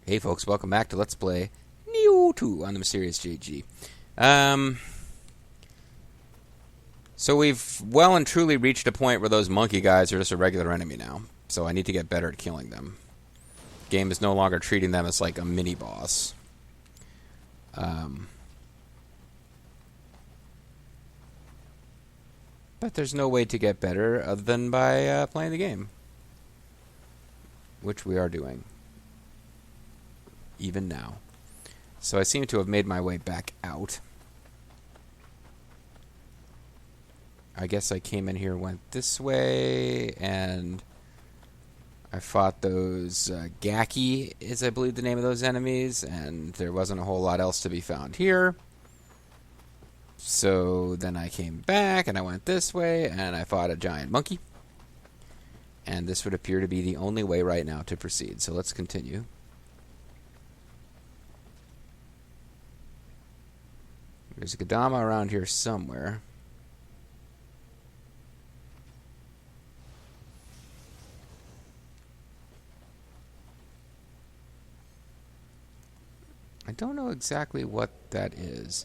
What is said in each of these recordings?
Hey folks, welcome back to Let's Play Nioh 2 on the Mysterious JG. So we've well and truly reached a point where those monkey guys are just a regular enemy now. So I need to get better at killing them. Game is no longer treating them as like a mini-boss. But there's no way to get better other than by playing the game. Which we are doing. Even now. So I seem to have made my way back out. I guess I came in here, went this way, and I fought those Gaki, is I believe the name of those enemies, and there wasn't a whole lot else to be found here. So then I came back, and I went this way, and I fought a giant monkey. And this would appear to be the only way right now to proceed. So let's continue. There's a Kodama around here somewhere. I don't know exactly what that is.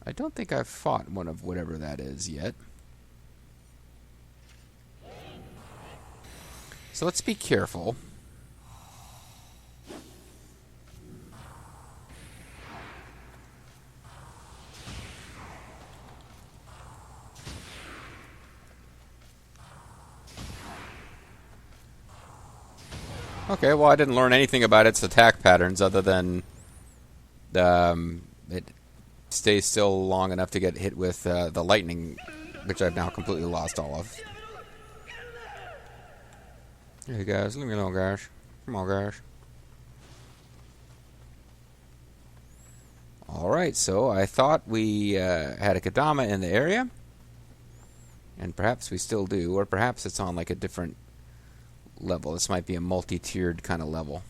I don't think I've fought one of whatever that is yet. So let's be careful. Okay, well I didn't learn anything about its attack patterns other than it stays still long enough to get hit with the lightning, which I've now completely lost all of. Hey guys, leave me alone, guys. Come on, guys. Alright, so I thought we had a Kodama in the area. And perhaps we still do, or perhaps it's on like a different level. This might be a multi-tiered kind of level.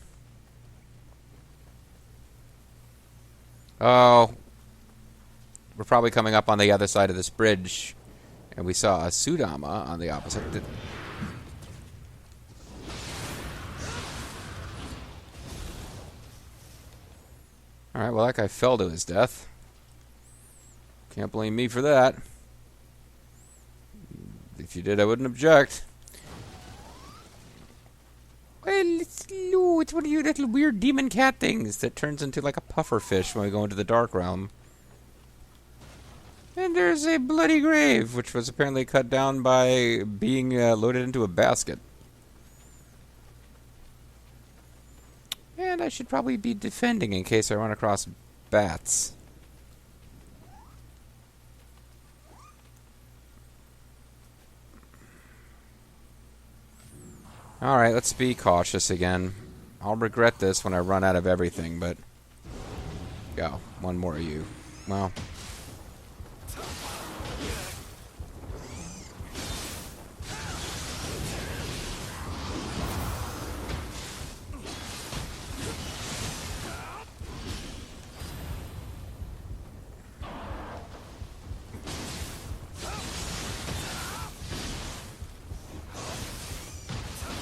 Oh, we're probably coming up on the other side of this bridge. And we saw a Sudama on the opposite. Alright, well that guy fell to his death. Can't blame me for that. If you did, I wouldn't object. Well, it's one of you little weird demon cat things that turns into like a puffer fish when we go into the Dark Realm. And there's a bloody grave, which was apparently cut down by being loaded into a basket. And I should probably be defending in case I run across bats. Alright, let's be cautious again. I'll regret this when I run out of everything, but... Go. One more of you. Well...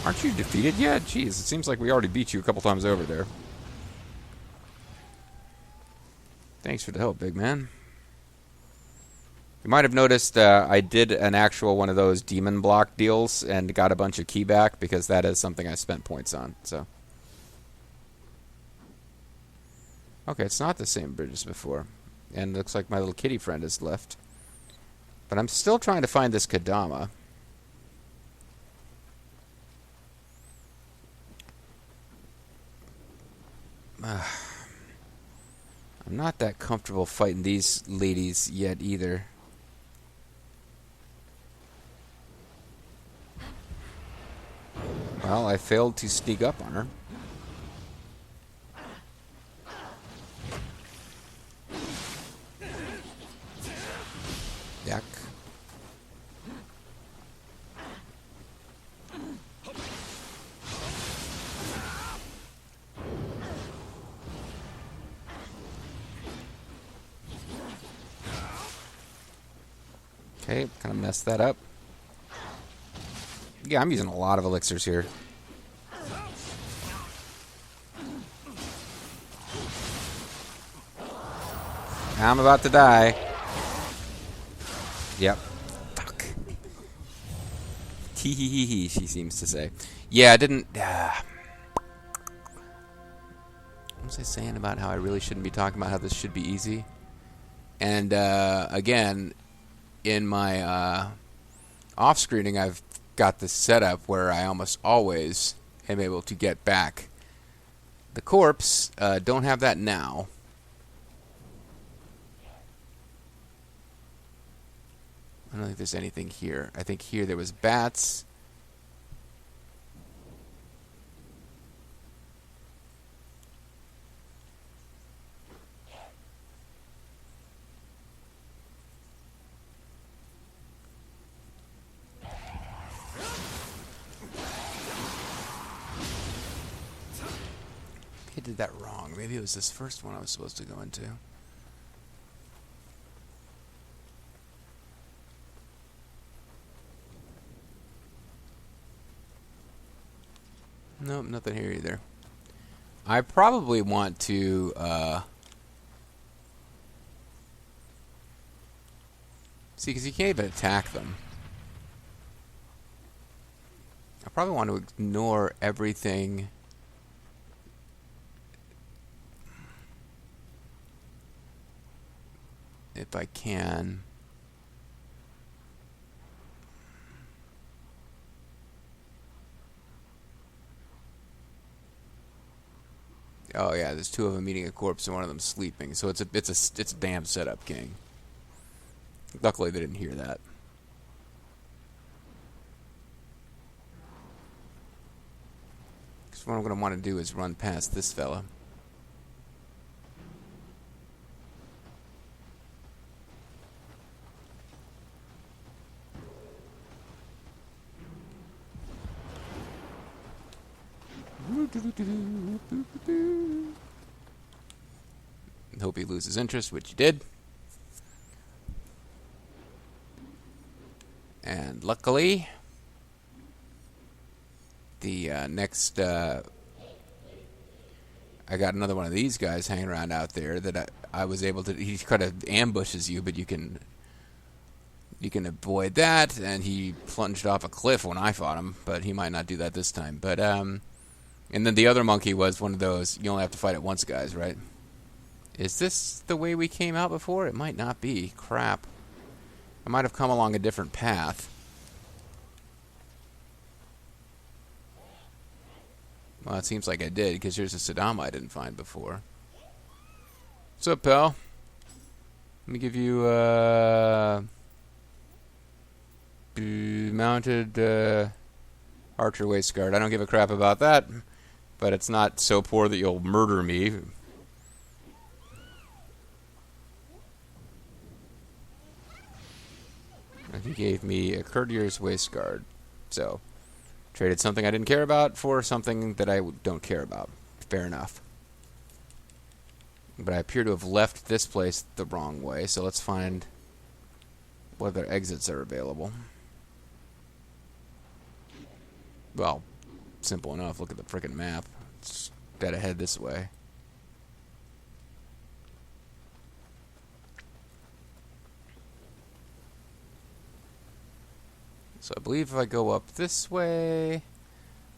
Aren't you defeated yet? Jeez, it seems like we already beat you a couple times over there. Thanks for the help, big man. You might have noticed I did an actual one of those demon block deals and got a bunch of key back because that is something I spent points on. So, okay, it's not the same bridge as before. And it looks like my little kitty friend has left. But I'm still trying to find this Kodama. I'm not that comfortable fighting these ladies yet either. Well, I failed to sneak up on her. Yuck. Okay, kind of messed that up. Yeah, I'm using a lot of elixirs here. I'm about to die. Yep. Fuck. Tee hee hee hee, she seems to say. Yeah, I didn't... what was I saying about how I really shouldn't be talking about how this should be easy? And, again, in my off-screening, I've got this setup where I almost always am able to get back the corpse. Don't have that now. I don't think there's anything here. I think here there was bats. I did that wrong. Maybe it was this first one I was supposed to go into. Nope, nothing here either. I probably want to see, because you can't even attack them. I probably want to ignore everything. If I can. Oh yeah, there's two of them eating a corpse and one of them sleeping. So it's a damn setup, King. Luckily they didn't hear that. Because what I'm going to want to do is run past this fella. Hope he loses interest, which he did. And luckily, the next, I got another one of these guys hanging around out there that I was able to. He kind of ambushes you, but you can avoid that. And he plunged off a cliff when I fought him, but he might not do that this time. But and then the other monkey was one of those. You only have to fight it once, guys, right? Is this the way we came out before? It might not be. Crap. I might have come along a different path. Well, it seems like I did, because here's a Sadama I didn't find before. What's up, pal? Let me give you mounted archer waist guard. I don't give a crap about that, but it's not so poor that you'll murder me. And he gave me a courtier's waist guard. So, traded something I didn't care about for something that I don't care about. Fair enough. But I appear to have left this place the wrong way, so let's find what other exits are available. Well, simple enough. Look at the frickin' map. It's gotta head this way. So I believe if I go up this way,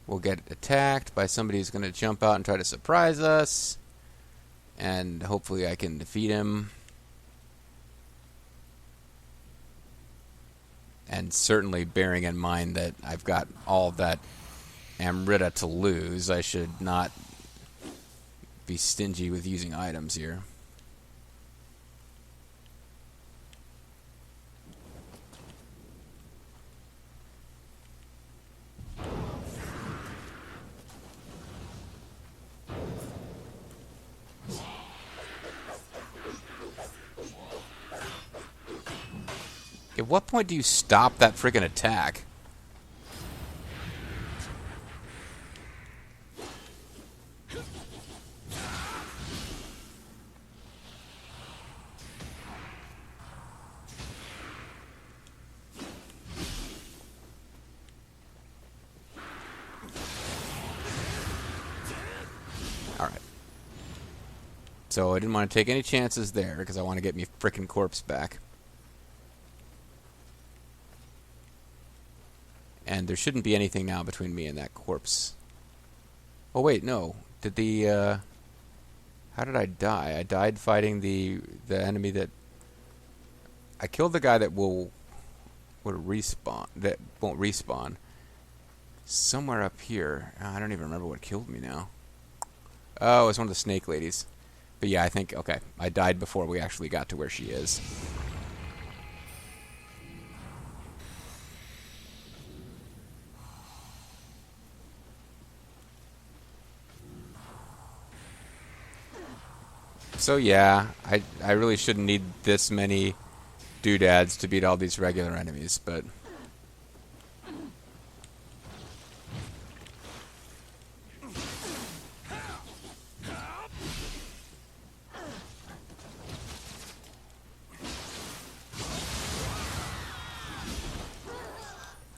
we'll get attacked by somebody who's going to jump out and try to surprise us. And hopefully I can defeat him. And certainly bearing in mind that I've got all of that Amrita to lose, I should not be stingy with using items here. At what point do you stop that freaking attack? So I didn't want to take any chances there because I want to get me frickin' corpse back. And there shouldn't be anything now between me and that corpse. Oh wait, no. Did the how did I die? I died fighting the enemy that I killed the guy that would respawn, that won't respawn. Somewhere up here. I don't even remember what killed me now. Oh, it was one of the snake ladies. But yeah, I think, okay, I died before we actually got to where she is. So yeah, I really shouldn't need this many doodads to beat all these regular enemies, but...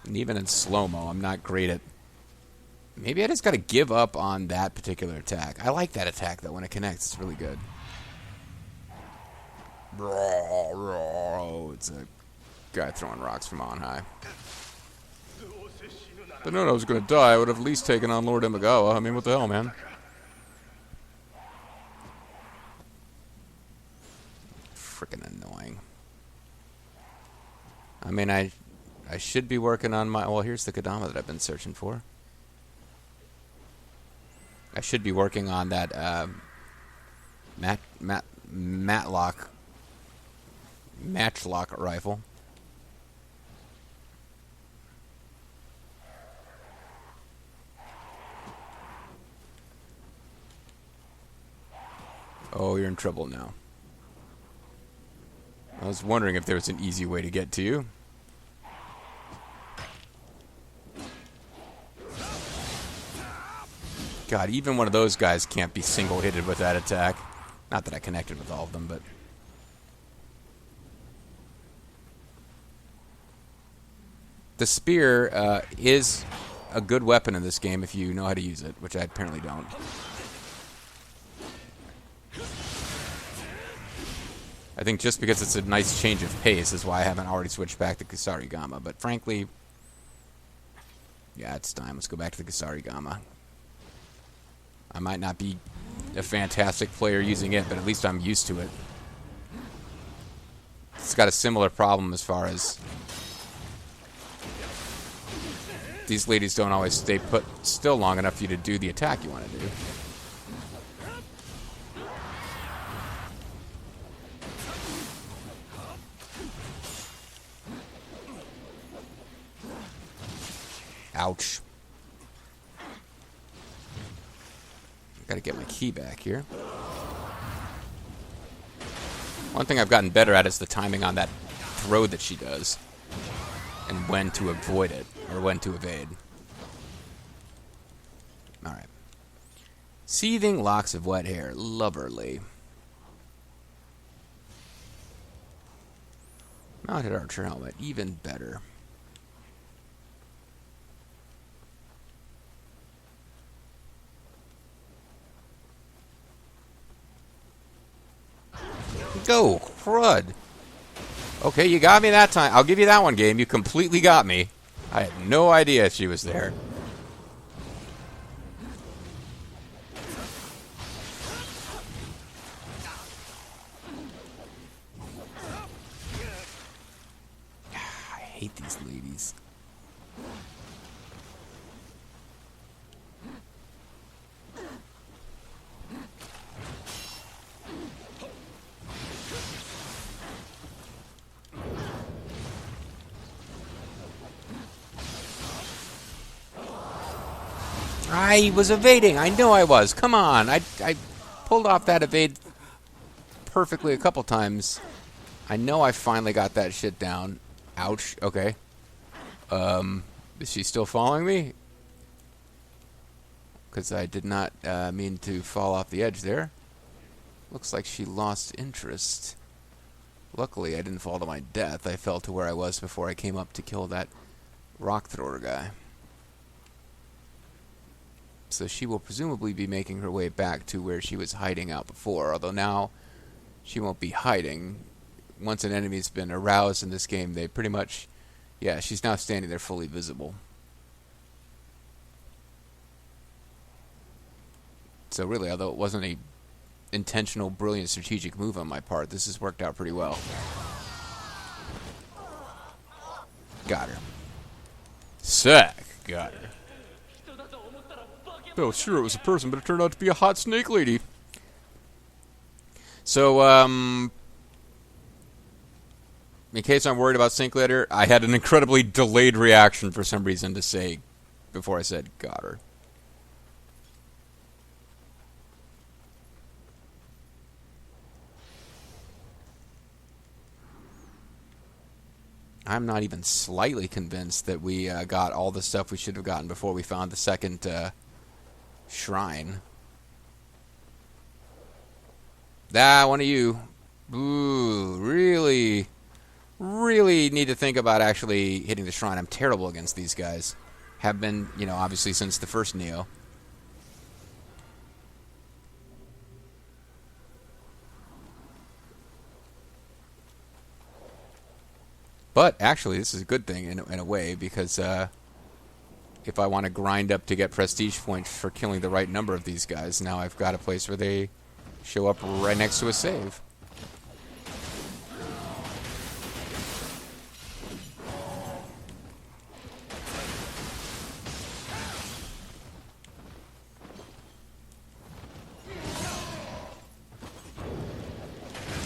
And even in slow-mo, I'm not great at... Maybe I just gotta give up on that particular attack. I like that attack, though, when it connects. It's really good. It's a guy throwing rocks from on high. If I'd known I was gonna die, I would have at least taken on Lord Imagawa. I mean, what the hell, man? Freaking annoying. I mean, I should be working on my... Well, here's the Kodama that I've been searching for. I should be working on that matchlock rifle. Oh, you're in trouble now. I was wondering if there was an easy way to get to you. God, even one of those guys can't be single-hitted with that attack. Not that I connected with all of them, but... The spear is a good weapon in this game if you know how to use it, which I apparently don't. I think just because it's a nice change of pace is why I haven't already switched back to Kusarigama, but frankly... Yeah, it's time. Let's go back to the Kusarigama. I might not be a fantastic player using it, but at least I'm used to it. It's got a similar problem as far as... These ladies don't always stay put still long enough for you to do the attack you want to do. Ouch. Gotta get my key back here. One thing I've gotten better at is the timing on that throw that she does. And when to avoid it, or when to evade. Alright. Seething locks of wet hair. Loverly. Mounted archer helmet. Even better. Go, crud. Okay, you got me that time. I'll give you that one, game. You completely got me. I had no idea she was there. I hate these ladies. I was evading. I know I was. Come on. I pulled off that evade perfectly a couple times. I know I finally got that shit down. Ouch. Okay. Is she still following me? Because I did not mean to fall off the edge there. Looks like she lost interest. Luckily, I didn't fall to my death. I fell to where I was before I came up to kill that rock thrower guy. So she will presumably be making her way back to where she was hiding out before, although now she won't be hiding. Once an enemy's been aroused in this game, they pretty much... Yeah, she's now standing there fully visible. So really, although it wasn't a intentional, brilliant strategic move on my part, this has worked out pretty well. Got her. Sick. Got her. Oh, sure, it was a person, but it turned out to be a hot snake lady. So, in case I'm worried about Snake later, I had an incredibly delayed reaction for some reason to say before I said got her. I'm not even slightly convinced that we got all the stuff we should have gotten before we found the second shrine. One of you. Ooh, really need to think about actually hitting the shrine. I'm terrible against these guys. Have been, obviously since the first Nioh. But actually, this is a good thing in a way, because if I want to grind up to get prestige points for killing the right number of these guys, now I've got a place where they show up right next to a save.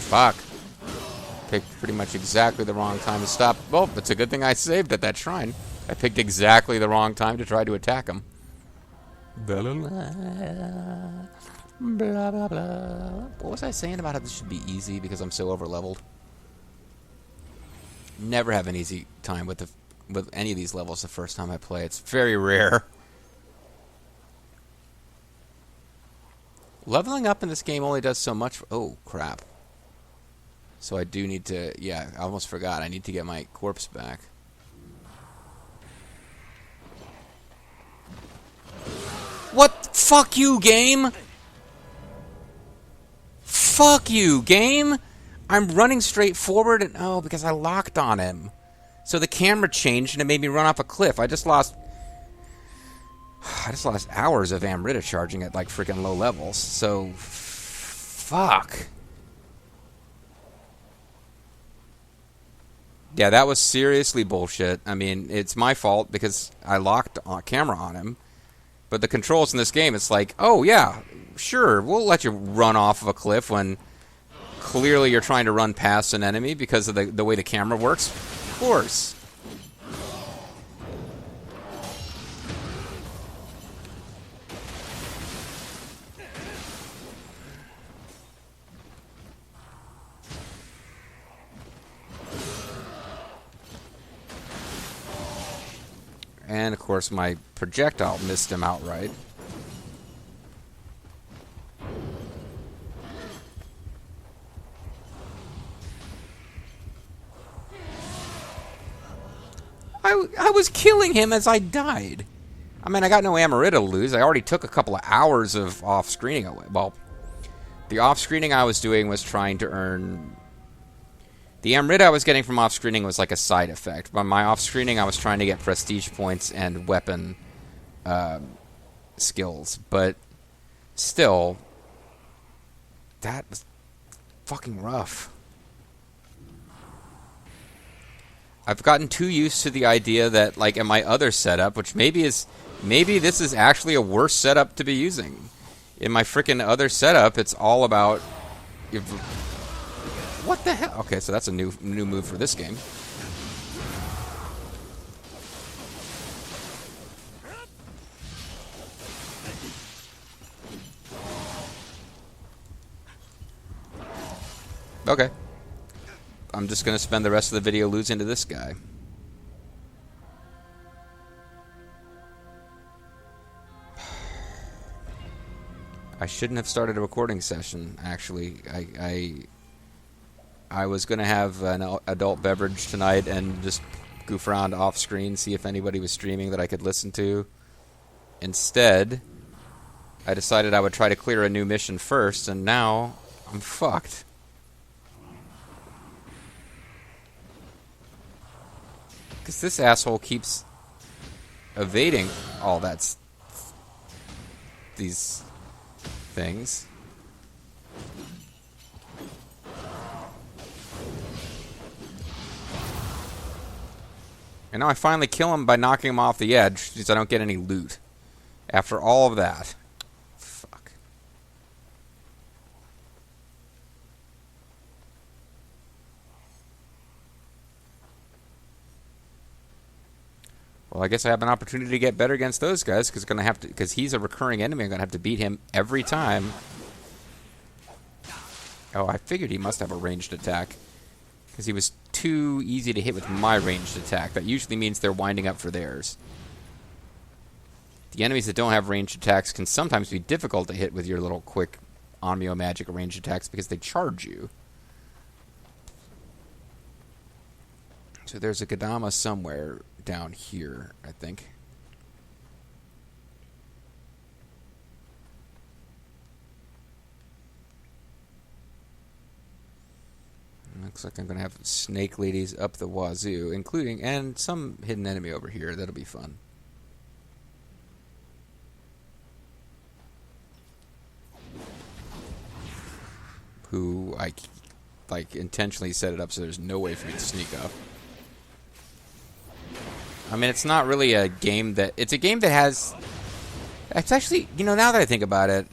Fuck. Picked pretty much exactly the wrong time to stop. Well, it's a good thing I saved at that shrine. I picked exactly the wrong time to try to attack him. Blah, blah, blah, blah. What was I saying about how this should be easy because I'm so over-leveled? Never have an easy time with any of these levels the first time I play. It's very rare. Leveling up in this game only does so much. Oh, crap. So I do need to... Yeah, I almost forgot. I need to get my corpse back. What? Fuck you, game! Fuck you, game! I'm running straight forward and... Oh, because I locked on him. So the camera changed and it made me run off a cliff. I just lost hours of Amrita charging at, like, freaking low levels. So... Fuck. Yeah, that was seriously bullshit. I mean, it's my fault because I locked a camera on him. But the controls in this game, it's like, oh, yeah, sure, we'll let you run off of a cliff when clearly you're trying to run past an enemy because of the way the camera works. Of course. And, of course, my projectile missed him outright. I was killing him as I died. I mean, I got no Amrita to lose. I already took a couple of hours of off-screening away. Well, the off-screening I was doing was trying to earn... The Amrita I was getting from off-screening was like a side effect. By my off-screening, I was trying to get prestige points and weapon skills. But still, that was fucking rough. I've gotten too used to the idea that, like, in my other setup, which maybe this is actually a worse setup to be using. In my frickin' other setup, it's all about... What the hell? Okay, so that's a new move for this game. Okay. I'm just going to spend the rest of the video losing to this guy. I shouldn't have started a recording session, actually. I was going to have an adult beverage tonight and just goof around off screen, see if anybody was streaming that I could listen to. Instead, I decided I would try to clear a new mission first, and now I'm fucked. Because this asshole keeps evading all these things. And now I finally kill him by knocking him off the edge, because I don't get any loot. After all of that. Fuck. Well, I guess I have an opportunity to get better against those guys, because he's a recurring enemy. I'm gonna have to beat him every time. Oh, I figured he must have a ranged attack, because he was too easy to hit with my ranged attack. That usually means they're winding up for theirs. The enemies that don't have ranged attacks can sometimes be difficult to hit with your little quick Onmyo magic ranged attacks because they charge you. So there's a Kodama somewhere down here, I think. Looks like I'm going to have snake ladies up the wazoo, including, and some hidden enemy over here. That'll be fun. Who I, like, intentionally set it up so there's no way for me to sneak up. I mean, it's not really a game that... It's a game that has... It's actually... You know, now that I think about it...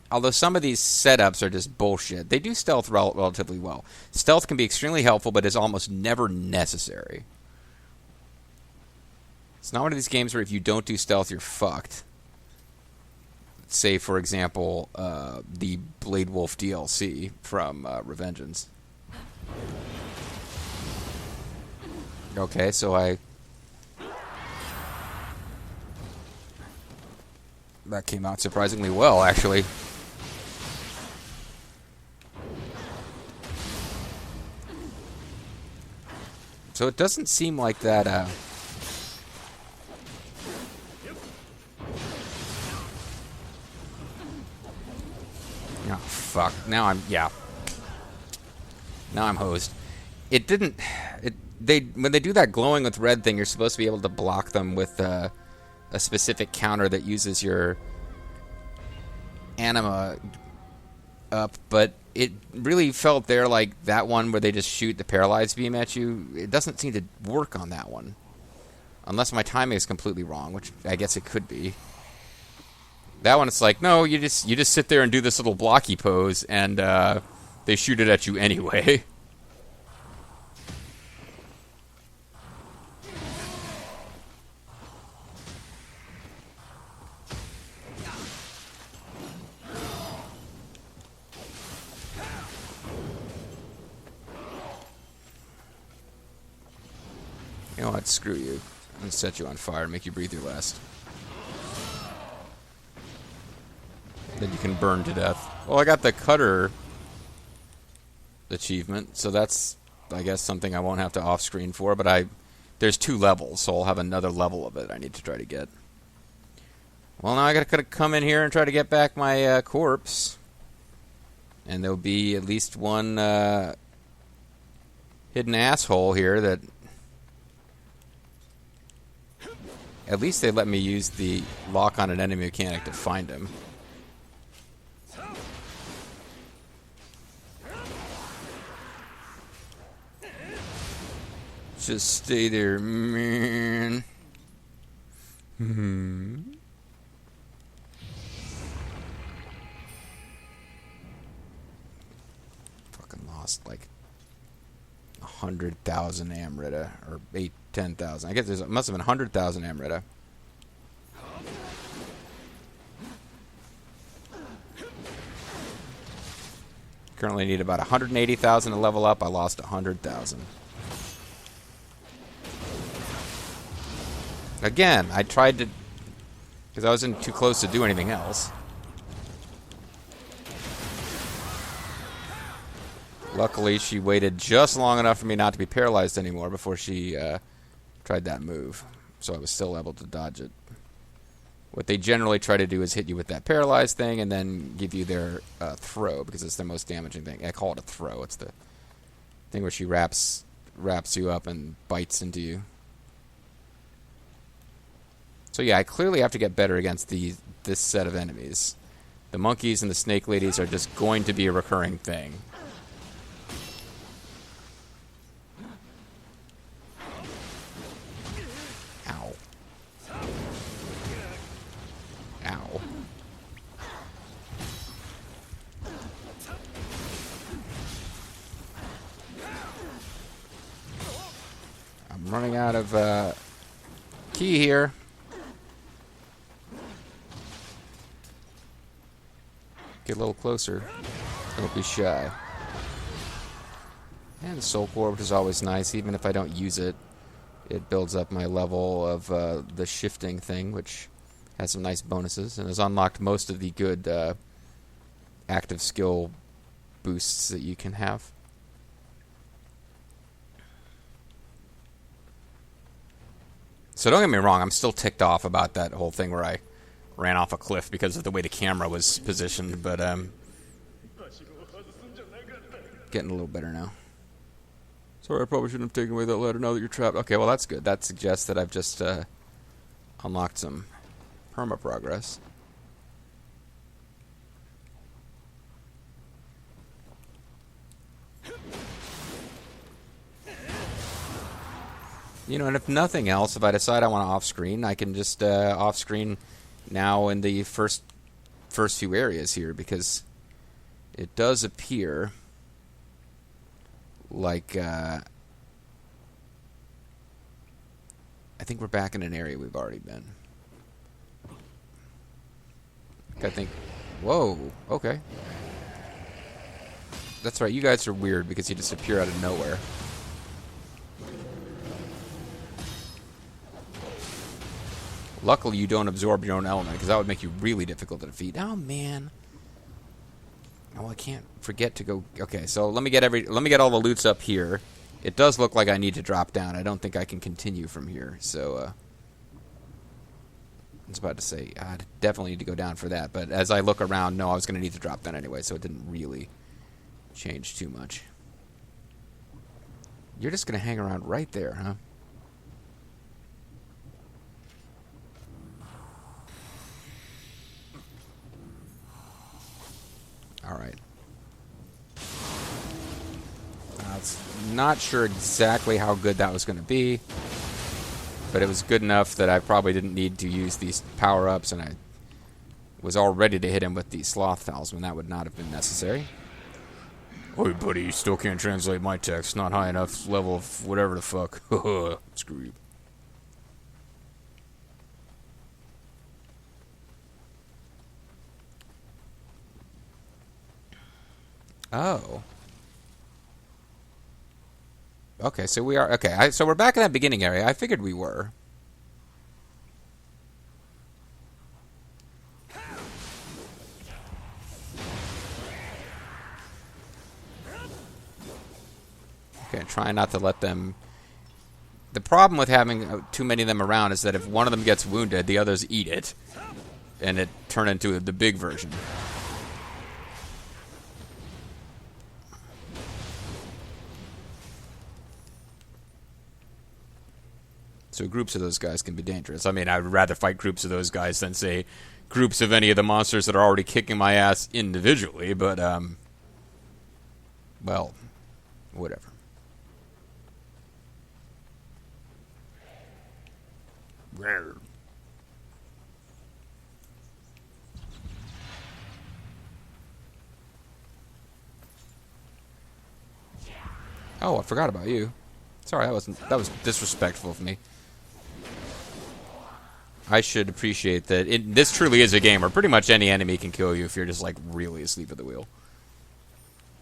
Although some of these setups are just bullshit, they do stealth relatively well. Stealth can be extremely helpful, but is almost never necessary. It's not one of these games where if you don't do stealth, you're fucked. Say, for example, the Blade Wolf DLC from Revengeance. Okay, so that came out surprisingly well, actually. So it doesn't seem like that, Oh, fuck. Now I'm hosed. It didn't... when they do that glowing with red thing, you're supposed to be able to block them with a specific counter that uses your anima up, but it really felt there like that one where they just shoot the paralyzed beam at you. It doesn't seem to work on that one. Unless my timing is completely wrong, which I guess it could be. That one, it's like, no, you just sit there and do this little blocky pose, and they shoot it at you anyway. You know what? Screw you. I'm gonna set you on fire and make you breathe your last. Then you can burn to death. Well, I got the cutter achievement, so that's, I guess, something I won't have to off-screen for, but there's 2 levels, so I'll have another level of it I need to try to get. Well, now I gotta come in here and try to get back my corpse. And there'll be at least one hidden asshole here that... At least they let me use the lock on an enemy mechanic to find him. Just stay there, man. Fucking lost like 100,000 Amrita, or 10,000. I guess it must have been 100,000 Amrita. Currently need about 180,000 to level up. I lost 100,000. Again, I tried to... Because I wasn't too close to do anything else. Luckily, she waited just long enough for me not to be paralyzed anymore before she tried that move. So I was still able to dodge it. What they generally try to do is hit you with that paralyzed thing and then give you their throw, because it's the most damaging thing. I call it a throw. It's the thing where she wraps you up and bites into you. So yeah, I clearly have to get better against this set of enemies. The monkeys and the snake ladies are just going to be a recurring thing. Ow. Ow. I'm running out of key here. Get a little closer. Don't be shy. And Soul Core, which is always nice. Even if I don't use it, it builds up my level of the shifting thing, which has some nice bonuses and has unlocked most of the good active skill boosts that you can have. So don't get me wrong, I'm still ticked off about that whole thing where I ran off a cliff because of the way the camera was positioned, but getting a little better now. Sorry, I probably shouldn't have taken away that ladder now that you're trapped. Okay, well that's good. That suggests that I've just unlocked some perma progress. You know, and if nothing else, if I decide I want to off-screen, I can just off-screen now in the first few areas here, because it does appear like I think we're back in an area we've already been. I think... Whoa, okay. That's right, you guys are weird because you just appear out of nowhere. Luckily, you don't absorb your own element, because that would make you really difficult to defeat. Oh man! Oh, I can't forget to go. Okay, so let me get all the loots up here. It does look like I need to drop down. I don't think I can continue from here. So, I was about to say I definitely need to go down for that. But as I look around, no, I was going to need to drop down anyway, so it didn't really change too much. You're just going to hang around right there, huh? Alright. Not sure exactly how good that was going to be, but it was good enough that I probably didn't need to use these power-ups, and I was all ready to hit him with the sloth talisman. That would not have been necessary. Oi, buddy, you still can't translate my text. Not high enough level of whatever the fuck. Screw you. Oh. Okay, so we are... Okay, so we're back in that beginning area. I figured we were. Okay, try not to let them... The problem with having too many of them around is that if one of them gets wounded, the others eat it. And it turns into the big version. So groups of those guys can be dangerous. I mean, I would rather fight groups of those guys than, say, groups of any of the monsters that are already kicking my ass individually, but, well, whatever. Oh, I forgot about you. Sorry, that was disrespectful of me. I should appreciate that. This truly is a game where pretty much any enemy can kill you if you're just, like, really asleep at the wheel.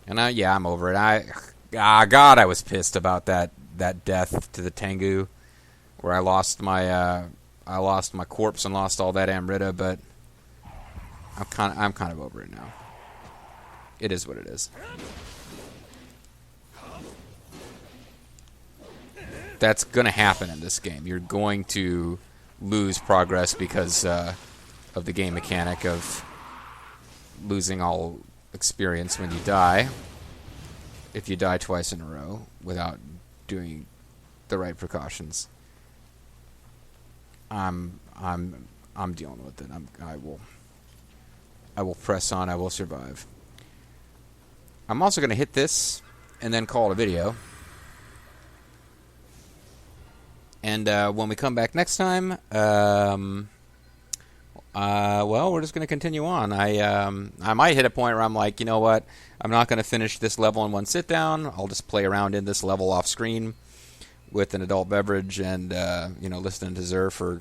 And, yeah, I'm over it. God, I was pissed about that death to the Tengu, where I lost my corpse and lost all that Amrita, but I'm kind of over it now. It is what it is. That's going to happen in this game. You're going to lose progress because of the game mechanic of losing all experience when you die, if you die twice in a row without doing the right precautions. I'm dealing with it. I will press on. I will survive. I'm also going to hit this and then call it a video. And when we come back next time, well, we're just going to continue on. I might hit a point where I'm like, you know what? I'm not going to finish this level in one sit down. I'll just play around in this level off screen with an adult beverage and listening to Zer or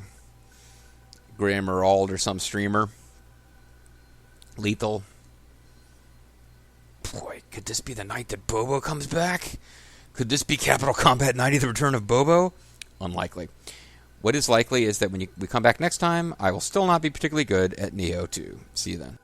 Graham or Ald or some streamer. Lethal. Boy, could this be the night that Bobo comes back? Could this be Capital Combat 90, the return of Bobo? Unlikely. What is likely is that when we come back next time, I will still not be particularly good at Nioh 2. See you then.